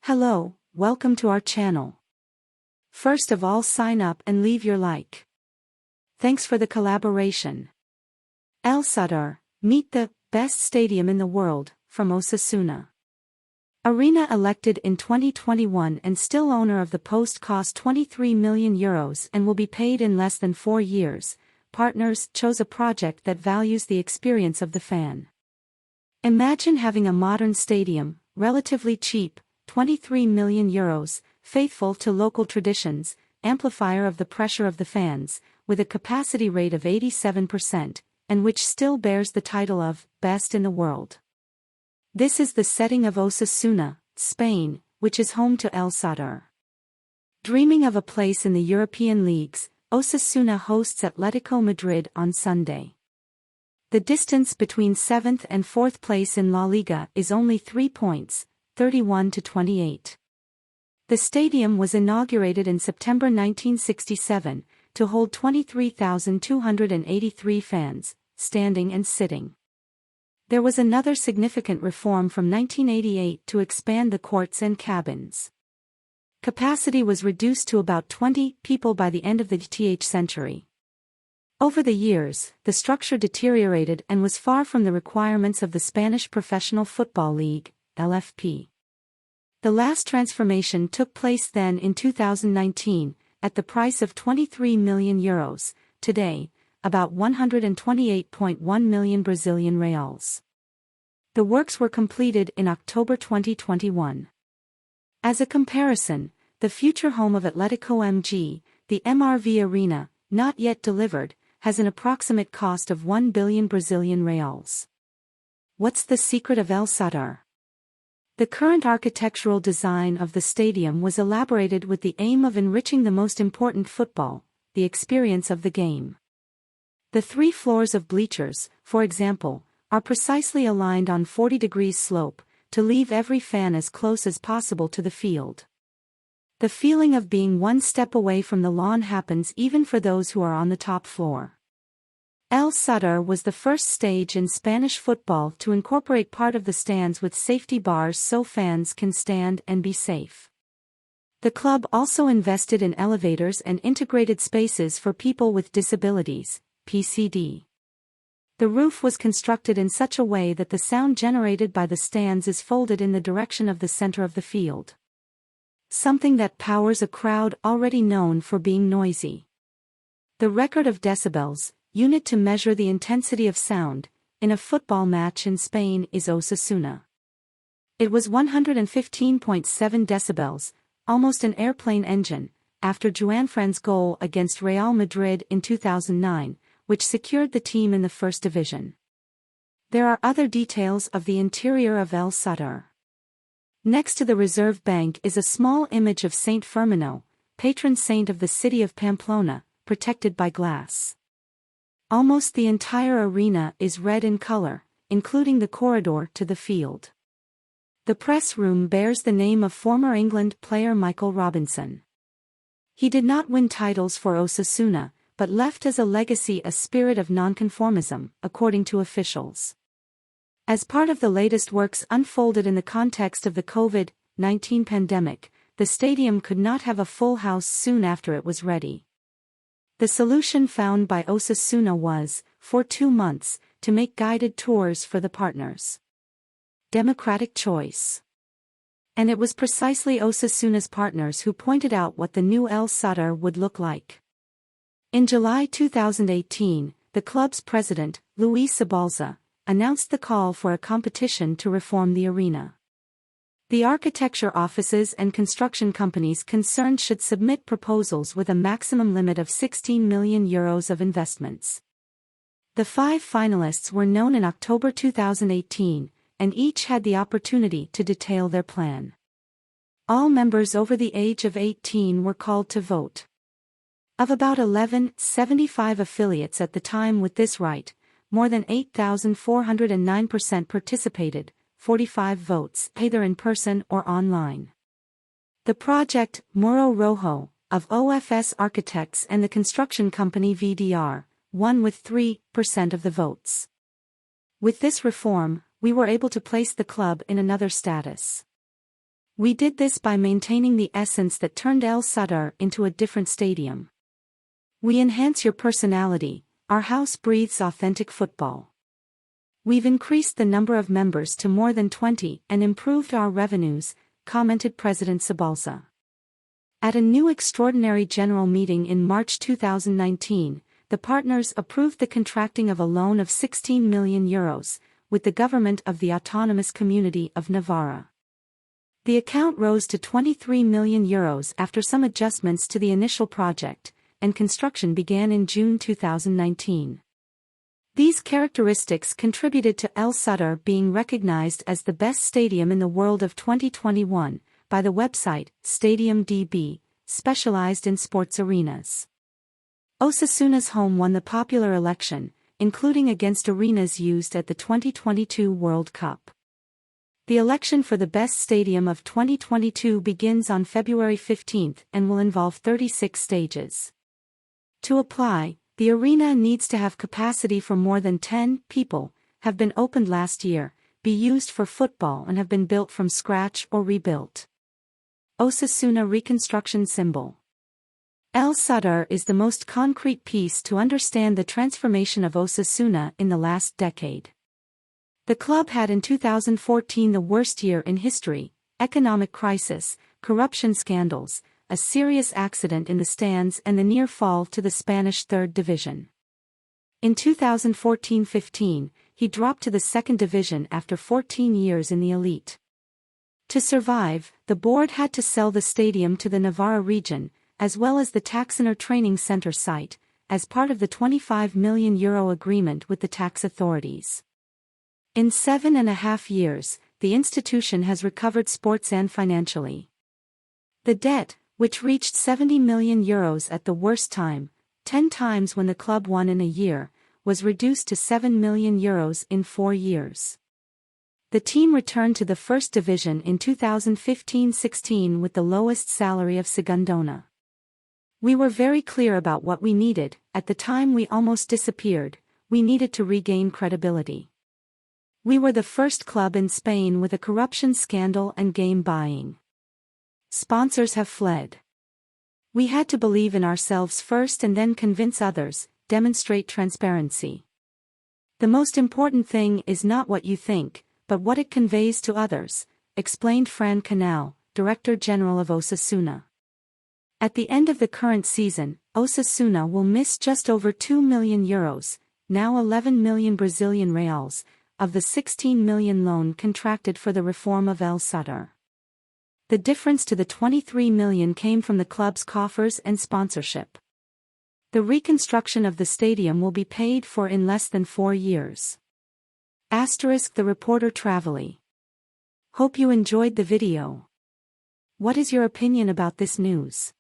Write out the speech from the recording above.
Hello, welcome to our channel. First of all, sign up and leave your like. Thanks for the collaboration. El Sadar, meet the best stadium in the world, from Osasuna. Arena elected in 2021 and still owner of the post cost €23 million and will be paid in less than 4 years. Partners chose a project that values the experience of the fan. Imagine having a modern stadium, relatively cheap, €23 million, faithful to local traditions, amplifier of the pressure of the fans, with a capacity rate of 87%, and which still bears the title of best in the world. This is the setting of Osasuna, Spain, which is home to El Sadar. Dreaming of a place in the European leagues, Osasuna hosts Atletico Madrid on Sunday. The distance between 7th and 4th place in La Liga is only 3 points, 31 to 28. The stadium was inaugurated in September 1967, to hold 23,283 fans, standing and sitting. There was another significant reform from 1988 to expand the courts and cabins. Capacity was reduced to about 20 people by the end of the 20th century. Over the years, the structure deteriorated and was far from the requirements of the Spanish Professional Football League, LFP. The last transformation took place then in 2019, at the price of €23 million, today, about 128.1 million Brazilian reals. The works were completed in October 2021. As a comparison, the future home of Atletico MG, the MRV Arena, not yet delivered, has an approximate cost of 1 billion Brazilian reals. What's the secret of El Sadar? The current architectural design of the stadium was elaborated with the aim of enriching the most important football, the experience of the game. The 3 floors of bleachers, for example, are precisely aligned on 40 degrees slope, to leave every fan as close as possible to the field. The feeling of being one step away from the lawn happens even for those who are on the top floor. El Sadar was the first stage in Spanish football to incorporate part of the stands with safety bars so fans can stand and be safe. The club also invested in elevators and integrated spaces for people with disabilities, PCD. The roof was constructed in such a way that the sound generated by the stands is folded in the direction of the center of the field. Something that powers a crowd already known for being noisy. The record of decibels, unit to measure the intensity of sound, in a football match in Spain is Osasuna. It was 115.7 decibels, almost an airplane engine, after Juanfran's goal against Real Madrid in 2009, which secured the team in the first division. There are other details of the interior of El Sadar. Next to the reserve bank is a small image of Saint Firmino, patron saint of the city of Pamplona, protected by glass. Almost the entire arena is red in color, including the corridor to the field. The press room bears the name of former England player Michael Robinson. He did not win titles for Osasuna, but left as a legacy a spirit of nonconformism, according to officials. As part of the latest works unfolded in the context of the COVID-19 pandemic, the stadium could not have a full house soon after it was ready. The solution found by Osasuna was, for 2 months, to make guided tours for the partners. Democratic choice. And it was precisely Osasuna's partners who pointed out what the new El Sadar would look like. In July 2018, the club's president, Luis Zabalza, announced the call for a competition to reform the arena. The architecture offices and construction companies concerned should submit proposals with a maximum limit of €16 million of investments. The 5 finalists were known in October 2018, and each had the opportunity to detail their plan. All members over the age of 18 were called to vote. Of about 1,175 affiliates at the time with this right, more than 8,409% participated, 45 votes, either in person or online. The project, Muro Rojo, of OFS Architects and the construction company VDR, won with 3% of the votes. With this reform, we were able to place the club in another status. We did this by maintaining the essence that turned El Sadar into a different stadium. We enhance your personality, our house breathes authentic football. We've increased the number of members to more than 20 and improved our revenues, commented President Sabalza. At a new extraordinary general meeting in March 2019, the partners approved the contracting of a loan of €16 million, with the government of the Autonomous Community of Navarra. The account rose to €23 million after some adjustments to the initial project, and construction began in June 2019. These characteristics contributed to El Sadar being recognized as the best stadium in the world of 2021, by the website, StadiumDB, specialized in sports arenas. Osasuna's home won the popular election, including against arenas used at the 2022 World Cup. The election for the best stadium of 2022 begins on February 15 and will involve 36 stages. To apply, the arena needs to have capacity for more than 10 people, have been opened last year, be used for football and have been built from scratch or rebuilt. Osasuna reconstruction symbol. El Sadar is the most concrete piece to understand the transformation of Osasuna in the last decade. The club had in 2014 the worst year in history, economic crisis, corruption scandals, a serious accident in the stands and the near fall to the Spanish third division. In 2014-15, he dropped to the second division after 14 years in the elite. To survive, the board had to sell the stadium to the Navarra region, as well as the Taxoner Training Center site, as part of the €25 million agreement with the tax authorities. In 7.5 years, the institution has recovered sports and financially. The debt, which reached €70 million at the worst time, 10 times when the club won in a year, was reduced to €7 million in 4 years. The team returned to the first division in 2015-16 with the lowest salary of Segundona. We were very clear about what we needed. At the time we almost disappeared, we needed to regain credibility. We were the first club in Spain with a corruption scandal and game buying. Sponsors have fled. We had to believe in ourselves first and then convince others, demonstrate transparency. The most important thing is not what you think, but what it conveys to others, explained Fran Canal, Director General of Osasuna. At the end of the current season, Osasuna will miss just over €2 million, now 11 million Brazilian reals, of the 16 million loan contracted for the reform of El Sadar. The difference to the 23 million came from the club's coffers and sponsorship. The reconstruction of the stadium will be paid for in less than 4 years. The reporter Travely. Hope you enjoyed the video. What is your opinion about this news?